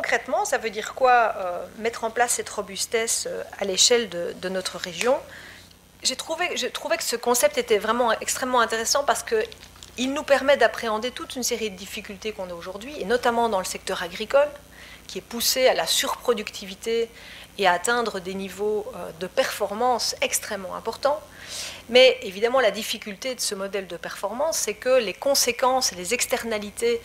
concrètement, ça veut dire quoi mettre en place cette robustesse à l'échelle de notre région? Je trouvais que ce concept était vraiment extrêmement intéressant parce qu'il nous permet d'appréhender toute une série de difficultés qu'on a aujourd'hui, et notamment dans le secteur agricole, qui est poussé à la surproductivité et à atteindre des niveaux de performance extrêmement importants. Mais évidemment, la difficulté de ce modèle de performance, c'est que les conséquences et les externalités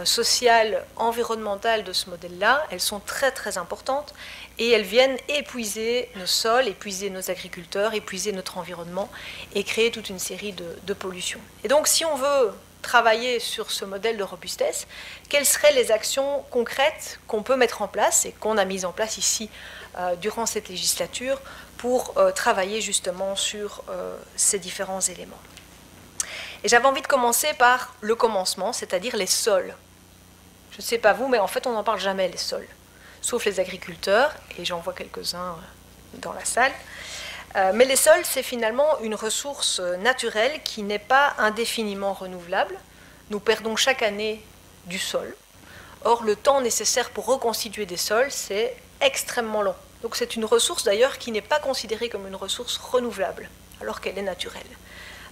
sociales, environnementales de ce modèle-là, elles sont très très importantes et elles viennent épuiser nos sols, épuiser nos agriculteurs, épuiser notre environnement et créer toute une série de pollutions. Et donc, si on veut travailler sur ce modèle de robustesse, quelles seraient les actions concrètes qu'on peut mettre en place et qu'on a mises en place ici durant cette législature pour travailler justement sur ces différents éléments. Et j'avais envie de commencer par le commencement, c'est-à-dire les sols. Je ne sais pas vous, mais en fait on n'en parle jamais, les sols, sauf les agriculteurs, et j'en vois quelques-uns dans la salle. Mais les sols, c'est finalement une ressource naturelle qui n'est pas indéfiniment renouvelable. Nous perdons chaque année du sol. Or, le temps nécessaire pour reconstituer des sols, c'est extrêmement long. Donc c'est une ressource d'ailleurs qui n'est pas considérée comme une ressource renouvelable, alors qu'elle est naturelle,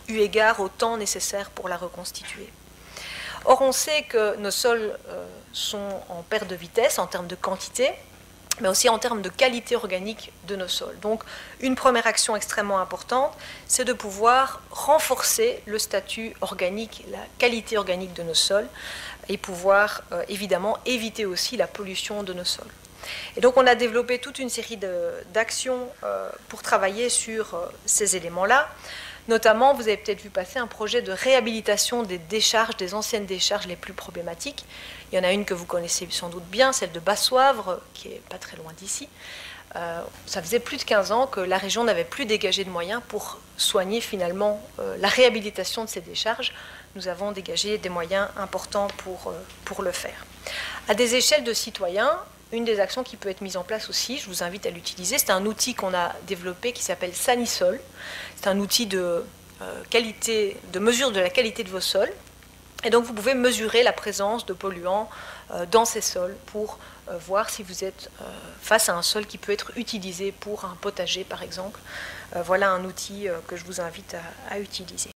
eu égard au temps nécessaire pour la reconstituer. Or, on sait que nos sols sont en perte de vitesse en termes de quantité, mais aussi en termes de qualité organique de nos sols. Donc, une première action extrêmement importante, c'est de pouvoir renforcer le statut organique, la qualité organique de nos sols, et pouvoir évidemment éviter aussi la pollution de nos sols. Et donc, on a développé toute une série d'actions pour travailler sur ces éléments-là. Notamment, vous avez peut-être vu passer un projet de réhabilitation des décharges, des anciennes décharges les plus problématiques. Il y en a une que vous connaissez sans doute bien, celle de Bassoivre, qui n'est pas très loin d'ici. Ça faisait plus de 15 ans que la région n'avait plus dégagé de moyens pour soigner finalement la réhabilitation de ces décharges. Nous avons dégagé des moyens importants pour le faire. À des échelles de citoyens, une des actions qui peut être mise en place aussi, je vous invite à l'utiliser, c'est un outil qu'on a développé qui s'appelle Sanisol. C'est un outil de mesure de la qualité de vos sols. Et donc vous pouvez mesurer la présence de polluants dans ces sols pour voir si vous êtes face à un sol qui peut être utilisé pour un potager par exemple. Voilà un outil que je vous invite à utiliser.